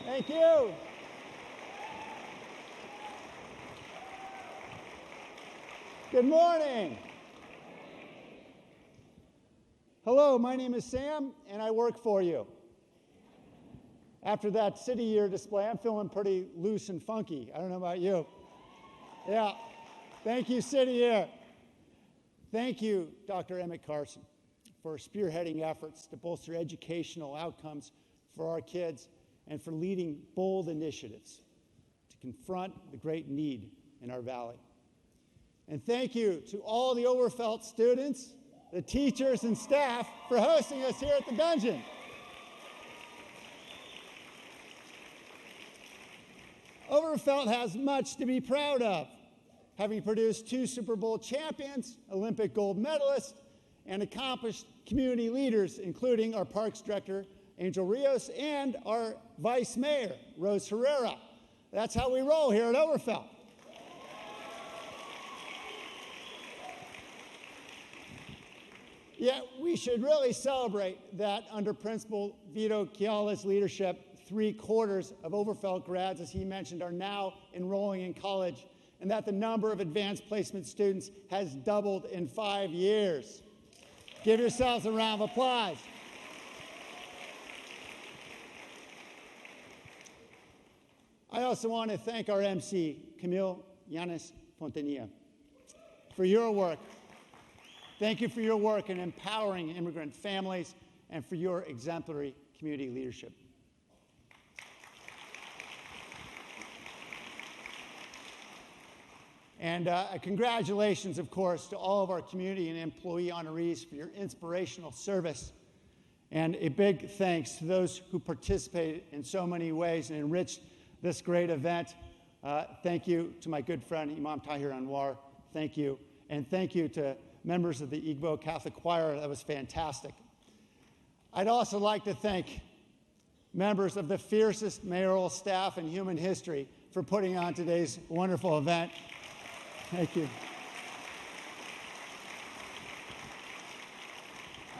Thank you. Good morning. Hello, my name is Sam, and I work for you. After that city year display, I'm feeling pretty loose and funky. I don't know about you. Yeah. Thank you, City Year. Thank you, Dr. Emmett Carson, for spearheading efforts to bolster educational outcomes for our kids and for leading bold initiatives to confront the great need in our valley. And thank you to all the Overfelt students, the teachers and staff for hosting us here at the Dungeon. Overfelt has much to be proud of, having produced 2 Super Bowl champions, Olympic gold medalists, and accomplished community leaders, including our Parks Director, Angel Rios, and our Vice Mayor, Rose Herrera. That's how we roll here at Overfelt. Yet we should really celebrate that under Principal Vito Chiala's leadership, 3/4 of Overfelt grads, as he mentioned, are now enrolling in college, and that the number of advanced placement students has doubled in 5 years. Give yourselves a round of applause. I also want to thank our MC, Camille Yanis Fontanilla, for your work. Thank you for your work in empowering immigrant families and for your exemplary community leadership. And congratulations, of course, to all of our community and employee honorees for your inspirational service. And a big thanks to those who participated in so many ways and enriched this great event. Thank you to my good friend, Imam Tahir Anwar. Thank you. And thank you to members of the Igbo Catholic Choir. That was fantastic. I'd also like to thank members of the fiercest mayoral staff in human history for putting on today's wonderful event. Thank you.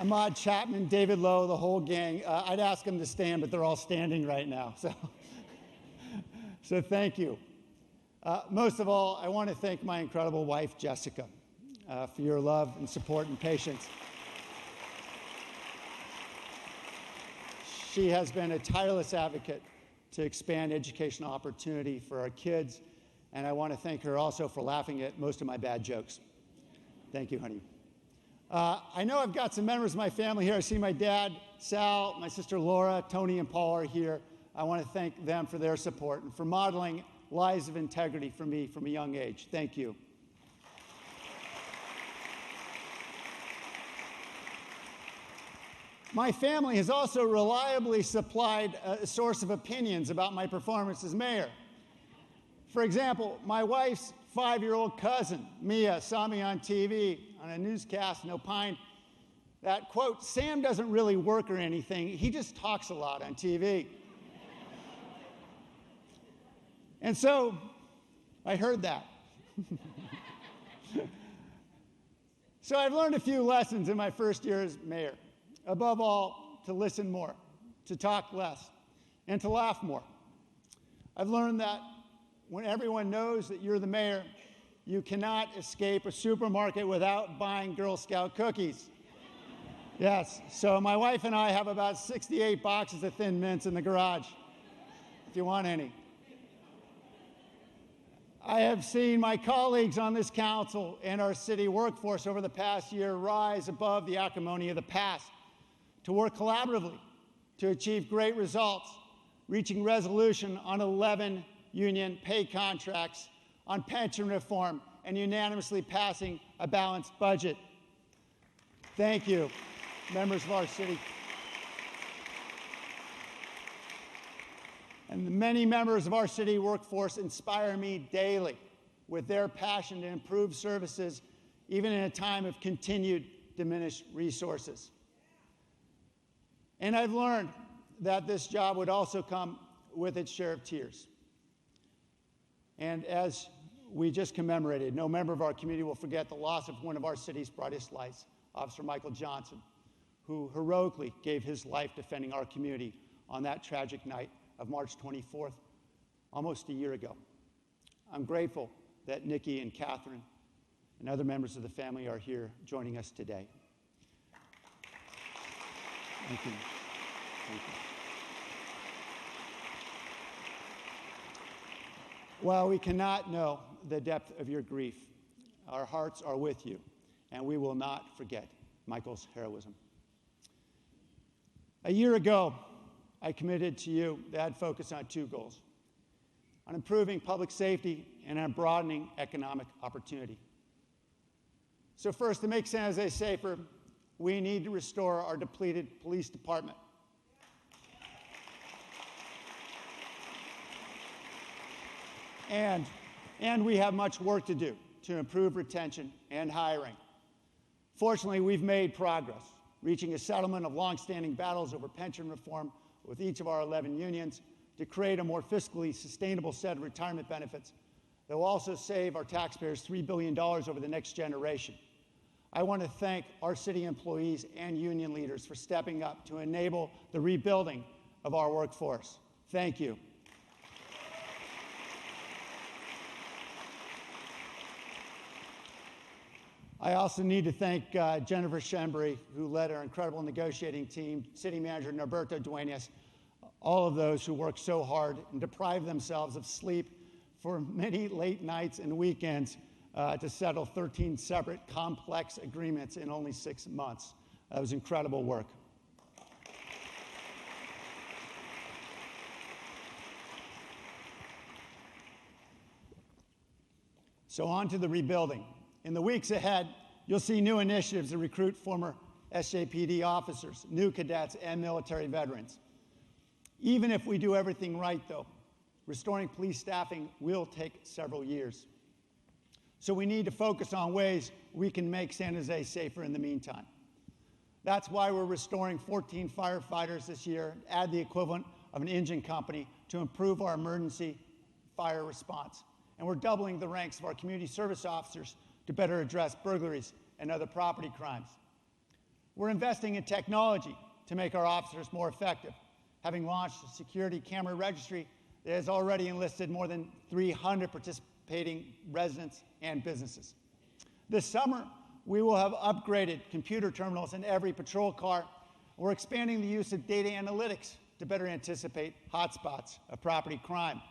Ahmad Chapman, David Lowe, the whole gang. I'd ask them to stand, but they're all standing right now. So thank you. Most of all, I want to thank my incredible wife, Jessica, for your love and support and patience. She has been a tireless advocate to expand educational opportunity for our kids, and I want to thank her also for laughing at most of my bad jokes. Thank you, honey. I know I've got some members of my family here. I see my dad, Sal, my sister Laura, Tony, and Paul are here. I want to thank them for their support and for modeling lives of integrity for me from a young age. Thank you. My family has also reliably supplied a source of opinions about my performance as mayor. For example, my wife's 5-year-old cousin, Mia, saw me on TV on a newscast and opined that, quote, Sam doesn't really work or anything. He just talks a lot on TV. And so I heard that. So I've learned a few lessons in my first year as mayor. Above all, to listen more, to talk less, and to laugh more. I've learned that when everyone knows that you're the mayor, you cannot escape a supermarket without buying Girl Scout cookies. Yes, so my wife and I have about 68 boxes of Thin Mints in the garage, if you want any. I have seen my colleagues on this council and our city workforce over the past year rise above the acrimony of the past to work collaboratively to achieve great results, reaching resolution on 11 union pay contracts, on pension reform, and unanimously passing a balanced budget. Thank you, members of our city. And the many members of our city workforce inspire me daily with their passion to improve services, even in a time of continued diminished resources. And I've learned that this job would also come with its share of tears. And as we just commemorated, no member of our community will forget the loss of one of our city's brightest lights, Officer Michael Johnson, who heroically gave his life defending our community on that tragic night of March 24th, almost a year ago. I'm grateful that Nikki and Catherine and other members of the family are here joining us today. Thank you. Thank you. While we cannot know the depth of your grief, our hearts are with you, and we will not forget Michael's heroism. A year ago, I committed to you that I'd focus on two goals: on improving public safety and on broadening economic opportunity. So first, to make San Jose safer, we need to restore our depleted police department. And we have much work to do to improve retention and hiring. Fortunately, we've made progress, reaching a settlement of longstanding battles over pension reform with each of our 11 unions to create a more fiscally sustainable set of retirement benefits that will also save our taxpayers $3 billion over the next generation. I want to thank our city employees and union leaders for stepping up to enable the rebuilding of our workforce. Thank you. I also need to thank Jennifer Shembry, who led our incredible negotiating team, City Manager Norberto Duenas, all of those who worked so hard and deprived themselves of sleep for many late nights and weekends to settle 13 separate complex agreements in only 6 months. That was incredible work. So on to the rebuilding. In the weeks ahead, you'll see new initiatives to recruit former SJPD officers, new cadets, and military veterans. Even if we do everything right, though, restoring police staffing will take several years. So we need to focus on ways we can make San Jose safer in the meantime. That's why we're restoring 14 firefighters this year, add the equivalent of an engine company to improve our emergency fire response. And we're doubling the ranks of our community service officers to better address burglaries and other property crimes. We're investing in technology to make our officers more effective, having launched a security camera registry that has already enlisted more than 300 participating residents and businesses. This summer, we will have upgraded computer terminals in every patrol car. We're expanding the use of data analytics to better anticipate hotspots of property crime.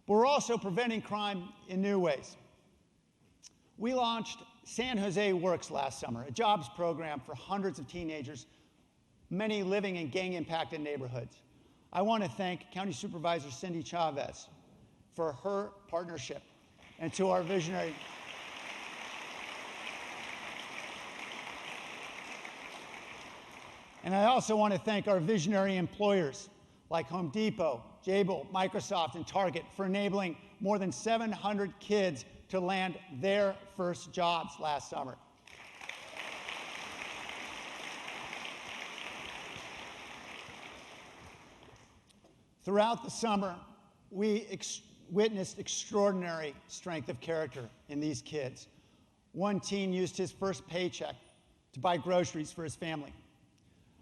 But we're also preventing crime in new ways. We launched San Jose Works last summer, a jobs program for hundreds of teenagers, many living in gang-impacted neighborhoods. I want to thank County Supervisor Cindy Chavez for her partnership, and to our visionary And I also want to thank our visionary employers like Home Depot, Jabil, Microsoft, and Target for enabling more than 700 kids to land their first jobs last summer. Throughout the summer, we witnessed extraordinary strength of character in these kids. One teen used his first paycheck to buy groceries for his family.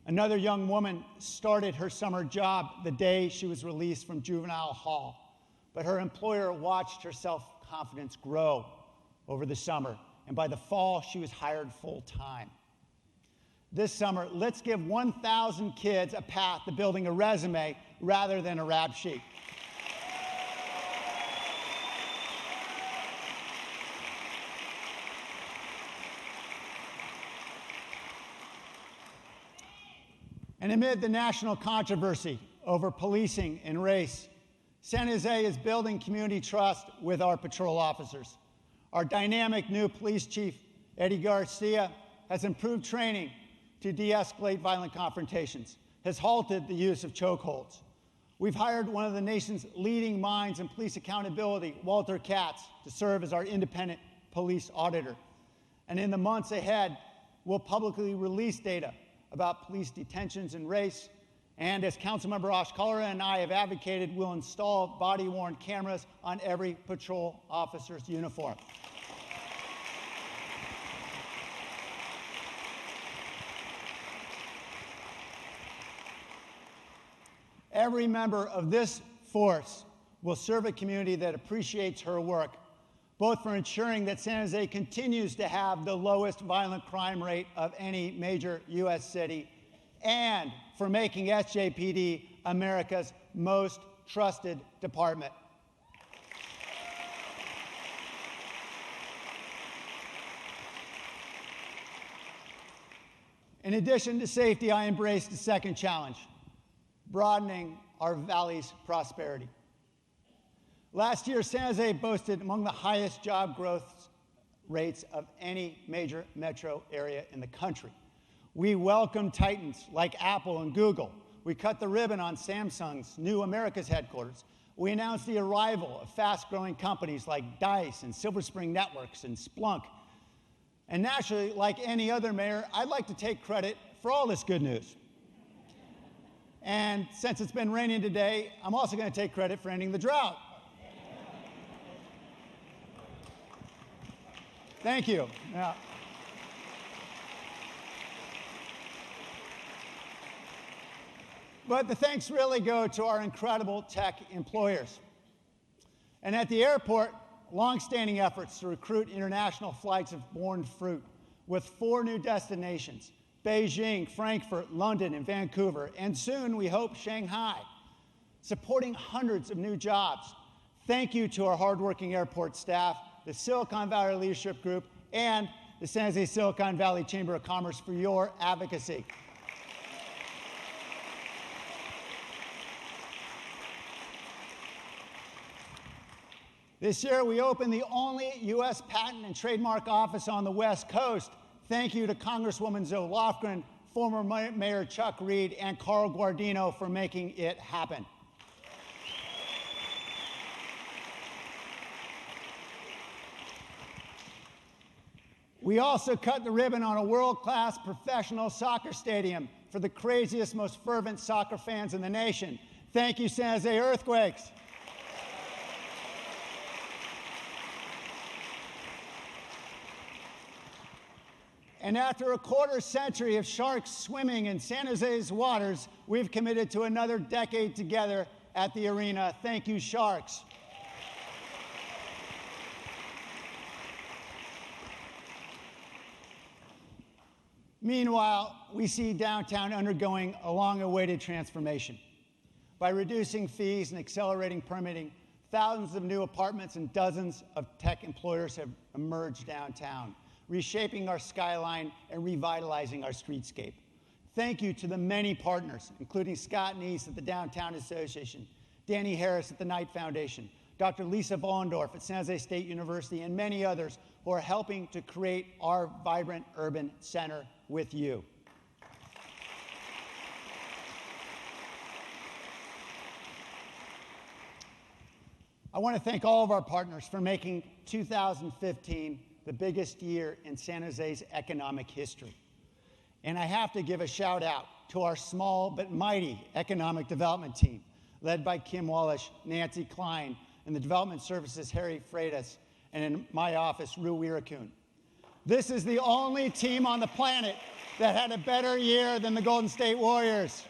Another young woman started her summer job the day she was released from juvenile hall, but her employer watched her self-confidence grow over the summer, and by the fall, she was hired full-time. This summer, let's give 1,000 kids a path to building a resume rather than a rap sheet. And amid the national controversy over policing and race, San Jose is building community trust with our patrol officers. Our dynamic new police chief, Eddie Garcia, has improved training to de-escalate violent confrontations, has halted the use of chokeholds. We've hired one of the nation's leading minds in police accountability, Walter Katz, to serve as our independent police auditor. And in the months ahead, we'll publicly release data about police detentions and race. And as Councilmember Oshkola and I have advocated, we'll install body-worn cameras on every patrol officer's uniform. Every member of this force will serve a community that appreciates her work, both for ensuring that San Jose continues to have the lowest violent crime rate of any major U.S. city, and for making SJPD America's most trusted department. In addition to safety, I embraced the second challenge, broadening our valley's prosperity. Last year, San Jose boasted among the highest job growth rates of any major metro area in the country. We welcomed titans like Apple and Google. We cut the ribbon on Samsung's new America's headquarters. We announced the arrival of fast-growing companies like Dice and Silver Spring Networks and Splunk. And naturally, like any other mayor, I'd like to take credit for all this good news. And since it's been raining today, I'm also going to take credit for ending the drought. Thank you. Yeah. But the thanks really go to our incredible tech employers. And at the airport, long-standing efforts to recruit international flights have borne fruit, with 4 new destinations: Beijing, Frankfurt, London, and Vancouver, and soon, we hope, Shanghai, supporting hundreds of new jobs. Thank you to our hardworking airport staff, the Silicon Valley Leadership Group, and the San Jose Silicon Valley Chamber of Commerce for your advocacy. This year, we opened the only U.S. Patent and Trademark Office on the West Coast. Thank you to Congresswoman Zoe Lofgren, former Mayor Chuck Reed, and Carl Guardino for making it happen. We also cut the ribbon on a world-class professional soccer stadium for the craziest, most fervent soccer fans in the nation. Thank you, San Jose Earthquakes. And after a quarter century of sharks swimming in San Jose's waters, we've committed to another decade together at the arena. Thank you, Sharks. Meanwhile, we see downtown undergoing a long-awaited transformation. By reducing fees and accelerating permitting, thousands of new apartments and dozens of tech employers have emerged downtown, reshaping our skyline and revitalizing our streetscape. Thank you to the many partners, including Scott Neese at the Downtown Association, Danny Harris at the Knight Foundation, Dr. Lisa Vollendorf at San Jose State University, and many others who are helping to create our vibrant urban center with you. I want to thank all of our partners for making 2015 the biggest year in San Jose's economic history. And I have to give a shout out to our small but mighty economic development team, led by Kim Wallish, Nancy Klein, and the Development Services Harry Freitas, and in my office, Rue Wirakun. This is the only team on the planet that had a better year than the Golden State Warriors.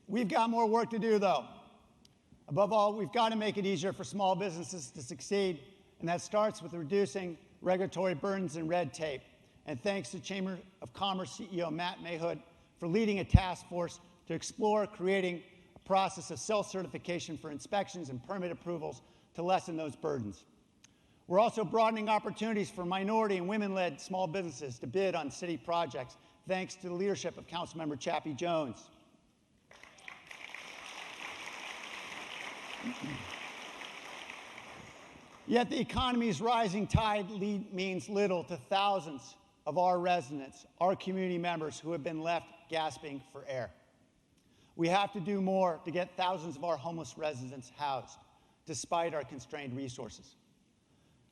We've got more work to do, though. Above all, we've got to make it easier for small businesses to succeed, and that starts with reducing regulatory burdens and red tape. And thanks to Chamber of Commerce CEO Matt Mayhood for leading a task force to explore creating a process of self-certification for inspections and permit approvals to lessen those burdens. We're also broadening opportunities for minority and women-led small businesses to bid on city projects, thanks to the leadership of Councilmember Chappie Jones. Yet the economy's rising tide means little to thousands of our residents, our community members who have been left gasping for air. We have to do more to get thousands of our homeless residents housed, despite our constrained resources.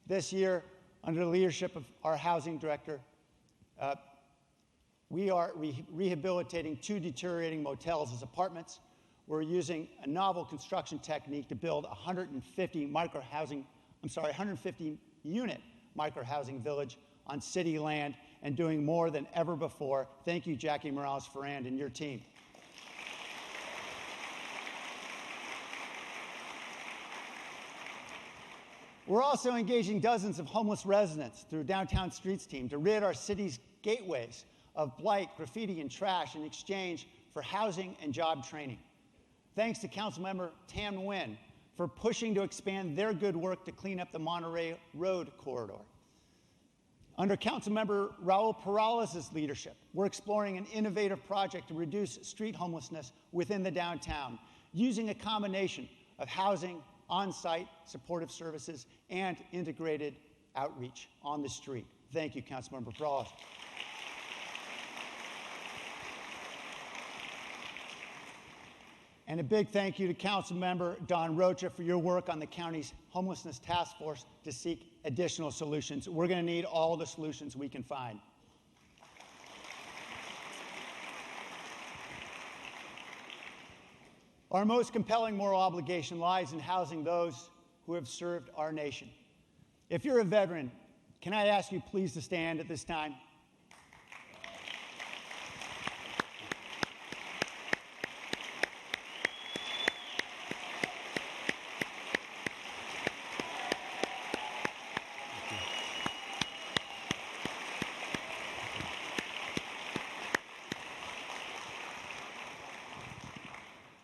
This year, under the leadership of our housing director, we are rehabilitating 2 deteriorating motels as apartments. We're using a novel construction technique to build 150 unit micro-housing village on city land and doing more than ever before. Thank you, Jackie Morales-Ferrand and your team. We're also engaging dozens of homeless residents through Downtown Streets team to rid our city's gateways of blight, graffiti, and trash in exchange for housing and job training. Thanks to Councilmember Tam Nguyen for pushing to expand their good work to clean up the Monterey Road corridor. Under Councilmember Raul Perales' leadership, we're exploring an innovative project to reduce street homelessness within the downtown, using a combination of housing, on-site supportive services, and integrated outreach on the street. Thank you, Councilmember Perales. And a big thank you to Councilmember Don Rocha for your work on the county's homelessness task force to seek additional solutions. We're going to need all the solutions we can find. Our most compelling moral obligation lies in housing those who have served our nation. If you're a veteran, can I ask you please to stand at this time?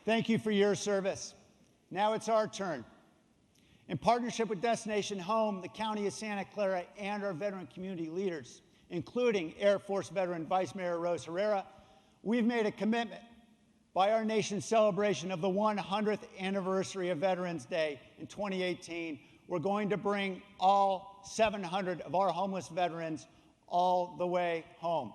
Thank you for your service. Now it's our turn. In partnership with Destination Home, the County of Santa Clara, and our veteran community leaders, including Air Force veteran Vice Mayor Rose Herrera, we've made a commitment by our nation's celebration of the 100th anniversary of Veterans Day in 2018. We're going to bring all 700 of our homeless veterans all the way home.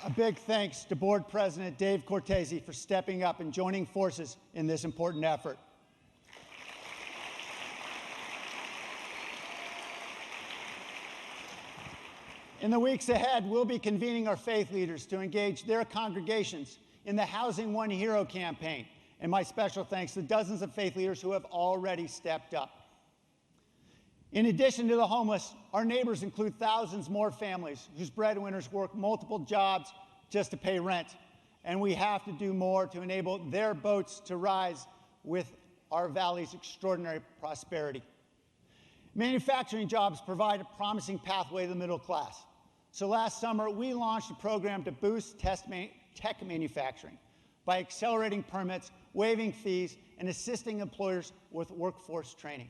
A big thanks to Board President Dave Cortese for stepping up and joining forces in this important effort. In the weeks ahead, we'll be convening our faith leaders to engage their congregations in the Housing One Hero campaign, and my special thanks to dozens of faith leaders who have already stepped up. In addition to the homeless, our neighbors include thousands more families whose breadwinners work multiple jobs just to pay rent. And we have to do more to enable their boats to rise with our valley's extraordinary prosperity. Manufacturing jobs provide a promising pathway to the middle class. So last summer, we launched a program to boost tech manufacturing by accelerating permits, waiving fees, and assisting employers with workforce training.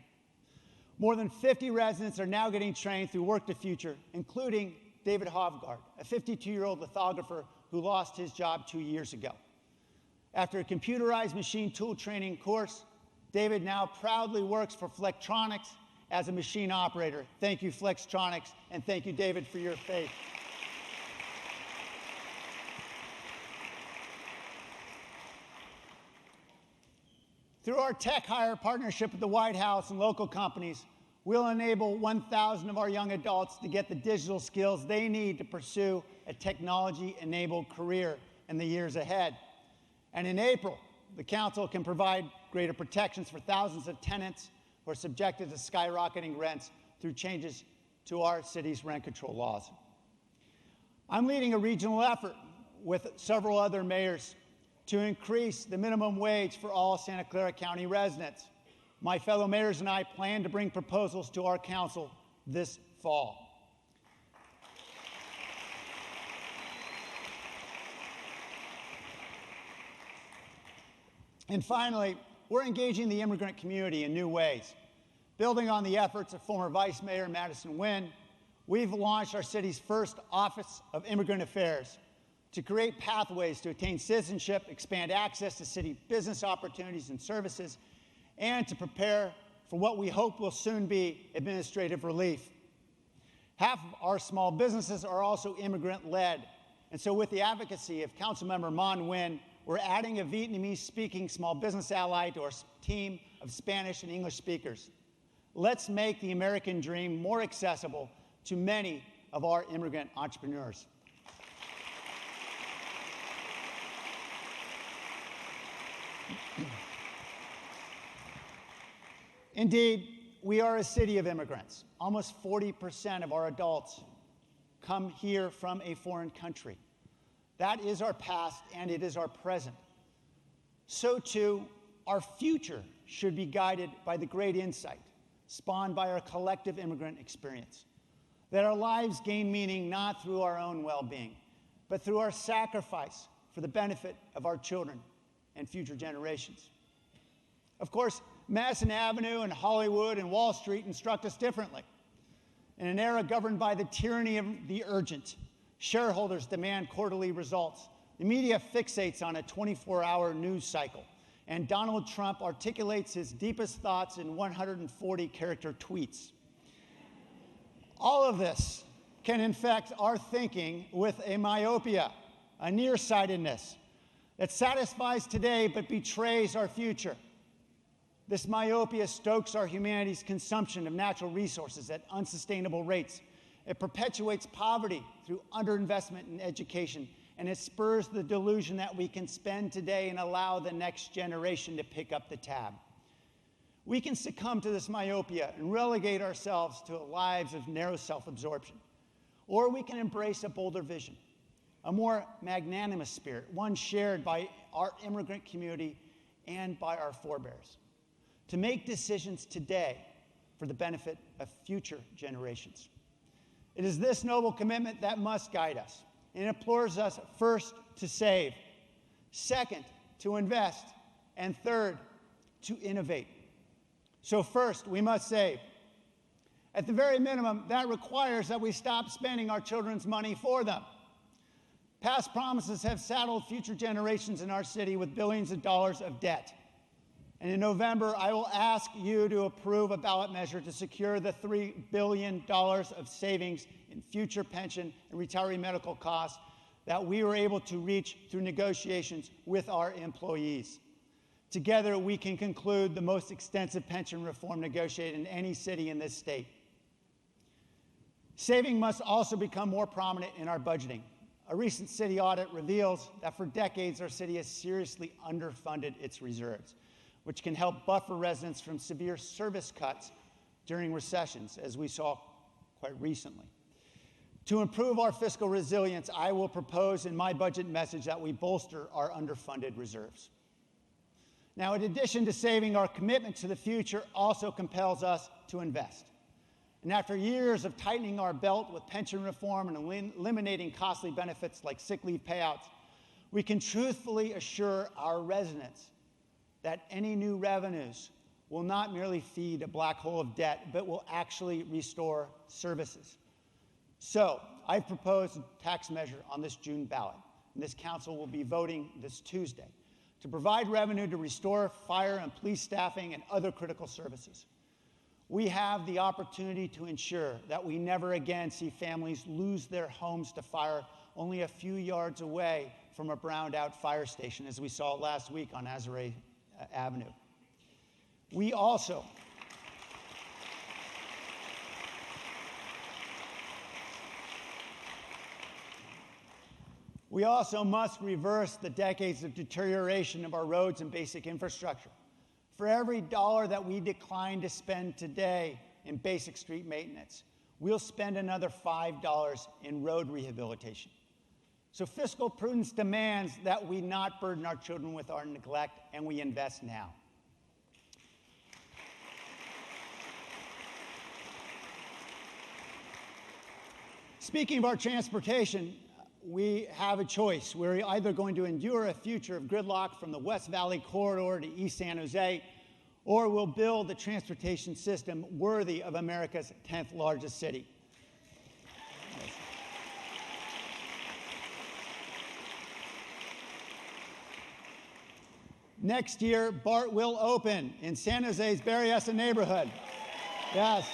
More than 50 residents are now getting trained through Work to Future, including David Hovgard, a 52-year-old lithographer who lost his job 2 years ago. After a computerized machine tool training course, David now proudly works for Flextronics as a machine operator. Thank you, Flextronics, and thank you, David, for your faith. Through our Tech Hire partnership with the White House and local companies, we'll enable 1,000 of our young adults to get the digital skills they need to pursue a technology-enabled career in the years ahead. And in April, the Council can provide greater protections for thousands of tenants who are subjected to skyrocketing rents through changes to our city's rent control laws. I'm leading a regional effort with several other mayors to increase the minimum wage for all Santa Clara County residents. My fellow mayors and I plan to bring proposals to our council this fall. And finally, we're engaging the immigrant community in new ways. Building on the efforts of former Vice Mayor Madison Nguyen, we've launched our city's first Office of Immigrant Affairs to create pathways to attain citizenship, expand access to city business opportunities and services, and to prepare for what we hope will soon be administrative relief. Half of our small businesses are also immigrant-led, and so with the advocacy of Councilmember Mon Nguyen, we're adding a Vietnamese-speaking small business ally to our team of Spanish and English speakers. Let's make the American dream more accessible to many of our immigrant entrepreneurs. Indeed, we are a city of immigrants. Almost 40% of our adults come here from a foreign country. That is our past, and it is our present. So too, our future should be guided by the great insight spawned by our collective immigrant experience, that our lives gain meaning not through our own well-being, but through our sacrifice for the benefit of our children and future generations. Of course, Madison Avenue and Hollywood and Wall Street instruct us differently. In an era governed by the tyranny of the urgent, shareholders demand quarterly results. The media fixates on a 24-hour news cycle, and Donald Trump articulates his deepest thoughts in 140-character tweets. All of this can infect our thinking with a myopia, a nearsightedness that satisfies today but betrays our future. This myopia stokes our humanity's consumption of natural resources at unsustainable rates. It perpetuates poverty through underinvestment in education, and it spurs the delusion that we can spend today and allow the next generation to pick up the tab. We can succumb to this myopia and relegate ourselves to lives of narrow self-absorption. Or we can embrace a bolder vision, a more magnanimous spirit, one shared by our immigrant community and by our forebears, to make decisions today for the benefit of future generations. It is this noble commitment that must guide us. It implores us, first, to save, second, to invest, and third, to innovate. So first, we must save. At the very minimum, that requires that we stop spending our children's money for them. Past promises have saddled future generations in our city with billions of dollars of debt. And in November, I will ask you to approve a ballot measure to secure the $3 billion of savings in future pension and retiree medical costs that we were able to reach through negotiations with our employees. Together, we can conclude the most extensive pension reform negotiated in any city in this state. Saving must also become more prominent in our budgeting. A recent city audit reveals that for decades, our city has seriously underfunded its reserves, which can help buffer residents from severe service cuts during recessions, as we saw quite recently. To improve our fiscal resilience, I will propose in my budget message that we bolster our underfunded reserves. Now, in addition to saving, our commitment to the future also compels us to invest. And after years of tightening our belt with pension reform and eliminating costly benefits like sick leave payouts, we can truthfully assure our residents that any new revenues will not merely feed a black hole of debt, but will actually restore services. So, I've proposed a tax measure on this June ballot, and this council will be voting this Tuesday to provide revenue to restore fire and police staffing and other critical services. We have the opportunity to ensure that we never again see families lose their homes to fire only a few yards away from a browned-out fire station, as we saw last week on Azare Avenue. We also must reverse the decades of deterioration of our roads and basic infrastructure. For every dollar that we decline to spend today in basic street maintenance, we'll spend another $5 in road rehabilitation. So fiscal prudence demands that we not burden our children with our neglect, and we invest now. Speaking of our transportation, we have a choice. We're either going to endure a future of gridlock from the West Valley corridor to East San Jose, or we'll build a transportation system worthy of America's 10th largest city. Next year, BART will open in San Jose's Berryessa neighborhood. Yes.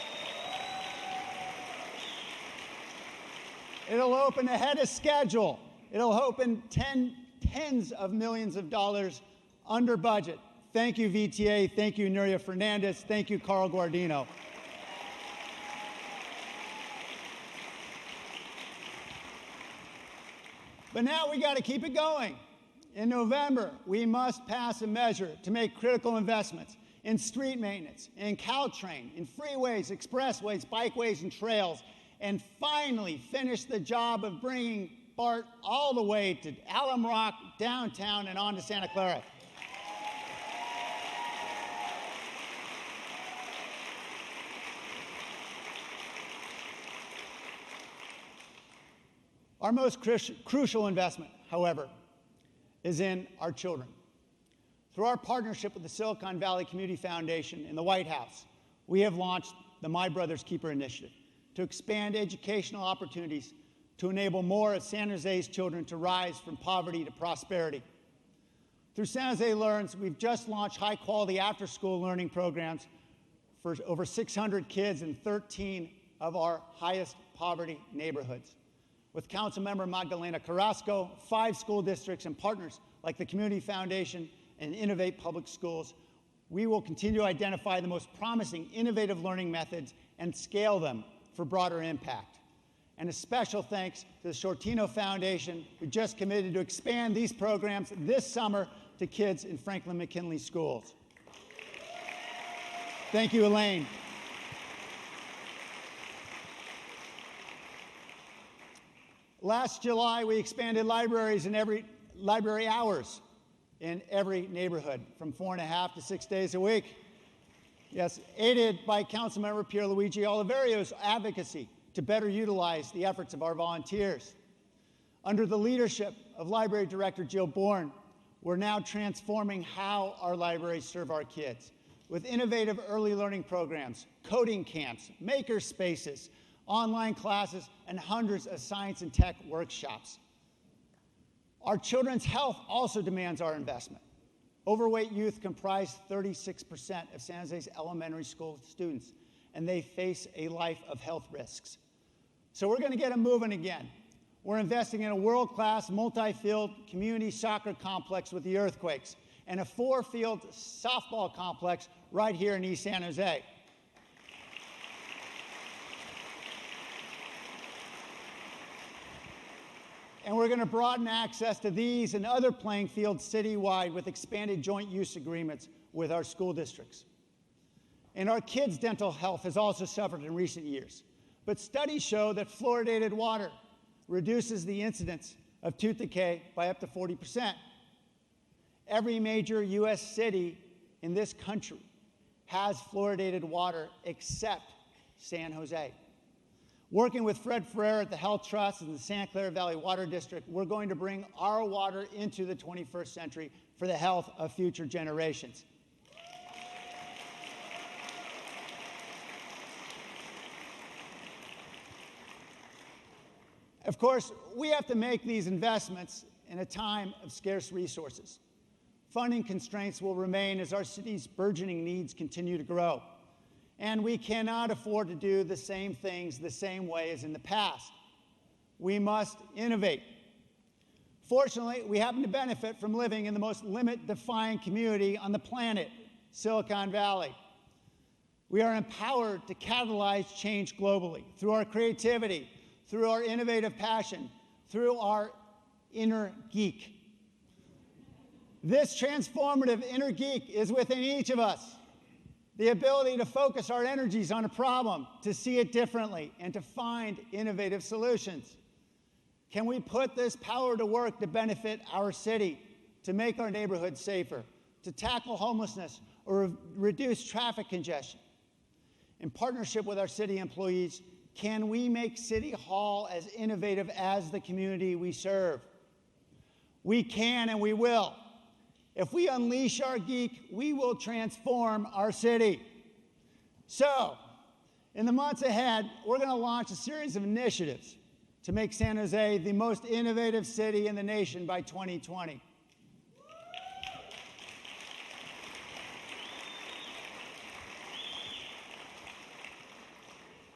It'll open ahead of schedule. It'll open tens of millions of dollars under budget. Thank you, VTA. Thank you, Nuria Fernandez. Thank you, Carl Guardino. But now we got to keep it going. In November, we must pass a measure to make critical investments in street maintenance, in Caltrain, in freeways, expressways, bikeways, and trails, and finally finish the job of bringing BART all the way to Alum Rock, downtown, and on to Santa Clara. Our most crucial investment, however, is in our children. Through our partnership with the Silicon Valley Community Foundation and the White House, we have launched the My Brother's Keeper initiative to expand educational opportunities to enable more of San Jose's children to rise from poverty to prosperity. Through San Jose Learns, we've just launched high-quality after-school learning programs for over 600 kids in 13 of our highest poverty neighborhoods. With Councilmember Magdalena Carrasco, 5 school districts and partners like the Community Foundation and Innovate Public Schools, we will continue to identify the most promising innovative learning methods and scale them for broader impact. And a special thanks to the Shortino Foundation, who just committed to expand these programs this summer to kids in Franklin McKinley schools. Thank you, Elaine. Last July, we expanded library hours in every neighborhood from 4.5 to 6 days a week. Yes, aided by Councilmember Pierluigi Oliverio's advocacy to better utilize the efforts of our volunteers. Under the leadership of Library Director Jill Bourne, we're now transforming how our libraries serve our kids with innovative early learning programs, coding camps, maker spaces, online classes, and hundreds of science and tech workshops. Our children's health also demands our investment. Overweight youth comprise 36% of San Jose's elementary school students, and they face a life of health risks. So we're going to get them moving again. We're investing in a world-class multi-field community soccer complex with the Earthquakes and a 4-field softball complex right here in East San Jose. And we're going to broaden access to these and other playing fields citywide with expanded joint use agreements with our school districts. And our kids' dental health has also suffered in recent years. But studies show that fluoridated water reduces the incidence of tooth decay by up to 40%. Every major U.S. city in this country has fluoridated water except San Jose. Working with Fred Ferrer at the Health Trust and the Santa Clara Valley Water District, we're going to bring our water into the 21st century for the health of future generations. Of course, we have to make these investments in a time of scarce resources. Funding constraints will remain as our city's burgeoning needs continue to grow. And we cannot afford to do the same things the same way as in the past. We must innovate. Fortunately, we happen to benefit from living in the most limit-defying community on the planet, Silicon Valley. We are empowered to catalyze change globally through our creativity, through our innovative passion, through our inner geek. This transformative inner geek is within each of us. The ability to focus our energies on a problem, to see it differently, and to find innovative solutions. Can we put this power to work to benefit our city, to make our neighborhoods safer, to tackle homelessness, or reduce traffic congestion? In partnership with our city employees, can we make City Hall as innovative as the community we serve? We can and we will. If we unleash our geek, we will transform our city. So, in the months ahead, we're going to launch a series of initiatives to make San Jose the most innovative city in the nation by 2020.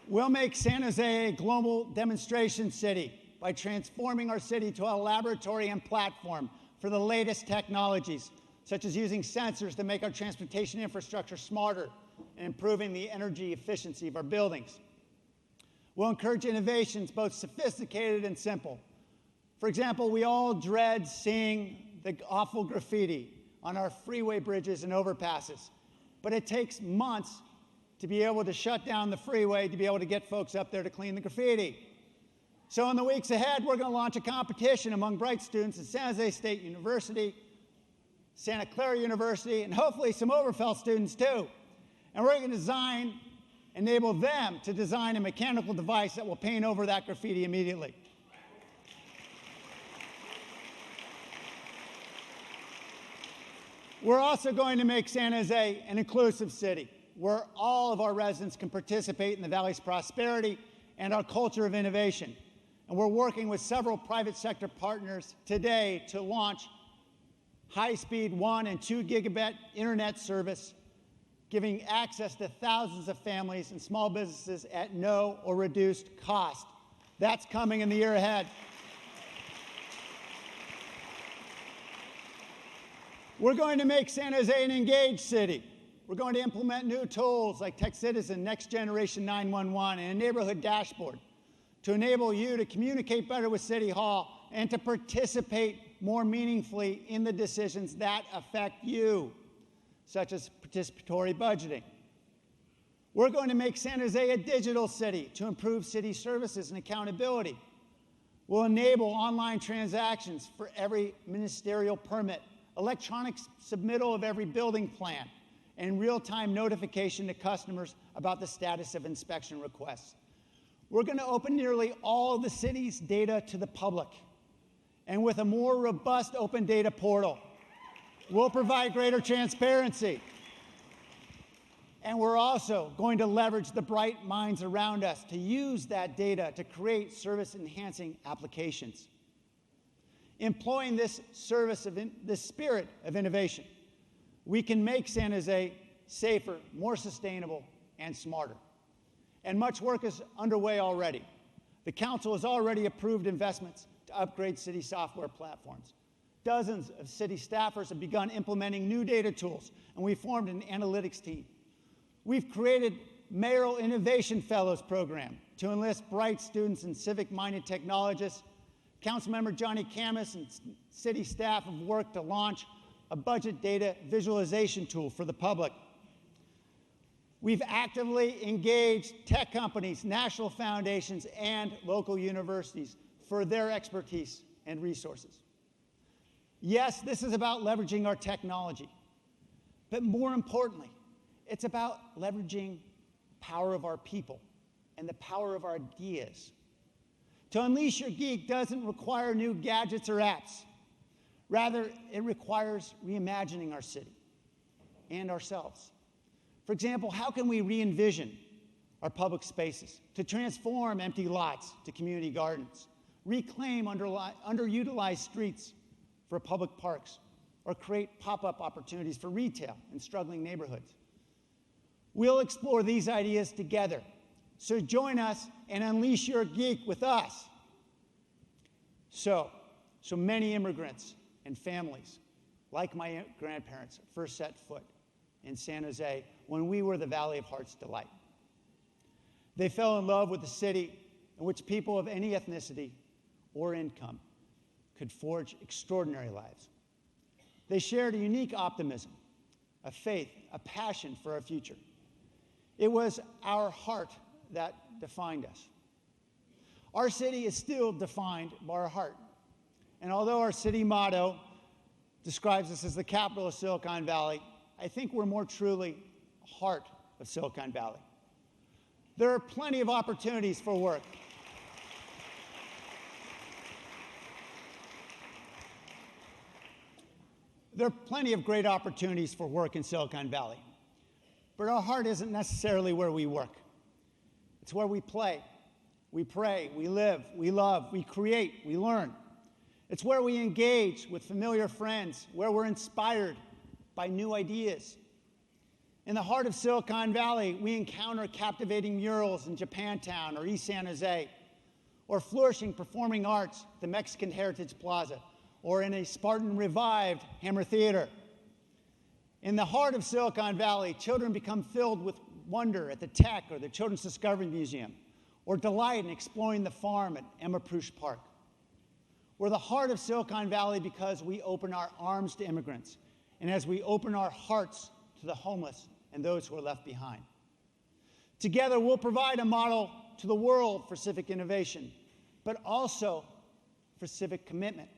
We'll make San Jose a global demonstration city by transforming our city to a laboratory and platform for the latest technologies, such as using sensors to make our transportation infrastructure smarter and improving the energy efficiency of our buildings. We'll encourage innovations both sophisticated and simple. For example, we all dread seeing the awful graffiti on our freeway bridges and overpasses, but it takes months to be able to shut down the freeway to be able to get folks up there to clean the graffiti. So in the weeks ahead, we're going to launch a competition among bright students at San Jose State University, Santa Clara University, and hopefully some Oberfell students too. And we're going to enable them to design a mechanical device that will paint over that graffiti immediately. We're also going to make San Jose an inclusive city where all of our residents can participate in the Valley's prosperity and our culture of innovation. And we're working with several private sector partners today to launch high-speed 1 and 2 gigabit internet service, giving access to thousands of families and small businesses at no or reduced cost. That's coming in the year ahead. We're going to make San Jose an engaged city. We're going to implement new tools like Tech Citizen, Next Generation 911, and a neighborhood dashboard to enable you to communicate better with City Hall and to participate more meaningfully in the decisions that affect you, such as participatory budgeting. We're going to make San Jose a digital city to improve city services and accountability. We'll enable online transactions for every ministerial permit, electronic submittal of every building plan, and real-time notification to customers about the status of inspection requests. We're going to open nearly all the city's data to the public. And with a more robust open data portal, we'll provide greater transparency. And we're also going to leverage the bright minds around us to use that data to create service-enhancing applications. Employing this spirit of innovation, we can make San Jose safer, more sustainable, and smarter. And much work is underway already. The council has already approved investments to upgrade city software platforms. Dozens of city staffers have begun implementing new data tools, and we formed an analytics team. We've created Mayoral Innovation Fellows program to enlist bright students and civic-minded technologists. Councilmember Johnny Camus and city staff have worked to launch a budget data visualization tool for the public. We've actively engaged tech companies, national foundations, and local universities for their expertise and resources. Yes, this is about leveraging our technology, but more importantly, it's about leveraging the power of our people and the power of our ideas. To unleash your geek doesn't require new gadgets or apps. Rather, it requires reimagining our city and ourselves. For example, how can we re-envision our public spaces to transform empty lots to community gardens, reclaim underutilized streets for public parks, or create pop-up opportunities for retail in struggling neighborhoods? We'll explore these ideas together. So join us and unleash your geek with us. So many immigrants and families, like my grandparents, first set foot in San Jose when we were the Valley of Heart's delight. They fell in love with a city in which people of any ethnicity or income could forge extraordinary lives. They shared a unique optimism, a faith, a passion for our future. It was our heart that defined us. Our city is still defined by our heart. And although our city motto describes us as the capital of Silicon Valley, I think we're more truly the heart of Silicon Valley. There are plenty of opportunities for work. There are plenty of great opportunities for work in Silicon Valley. But our heart isn't necessarily where we work. It's where we play. We pray, we live, we love, we create, we learn. It's where we engage with familiar friends, where we're inspired by new ideas. In the heart of Silicon Valley, we encounter captivating murals in Japantown or East San Jose, or flourishing performing arts at the Mexican Heritage Plaza, or in a Spartan-revived Hammer Theater. In the heart of Silicon Valley, children become filled with wonder at the Tech or the Children's Discovery Museum, or delight in exploring the farm at Emma Prusch Park. We're the heart of Silicon Valley because we open our arms to immigrants, and as we open our hearts to the homeless and those who are left behind. Together, we'll provide a model to the world for civic innovation, but also for civic commitment.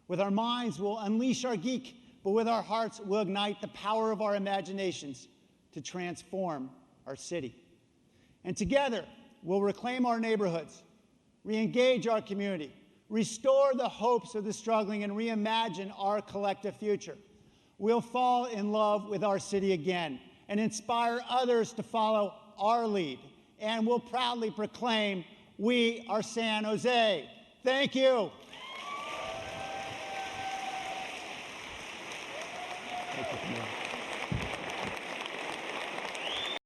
With our minds, we'll unleash our geek, but with our hearts, we'll ignite the power of our imaginations to transform our city. And together, we'll reclaim our neighborhoods, re-engage our community, restore the hopes of the struggling, and reimagine our collective future. We'll fall in love with our city again and inspire others to follow our lead. And we'll proudly proclaim, we are San Jose. Thank you.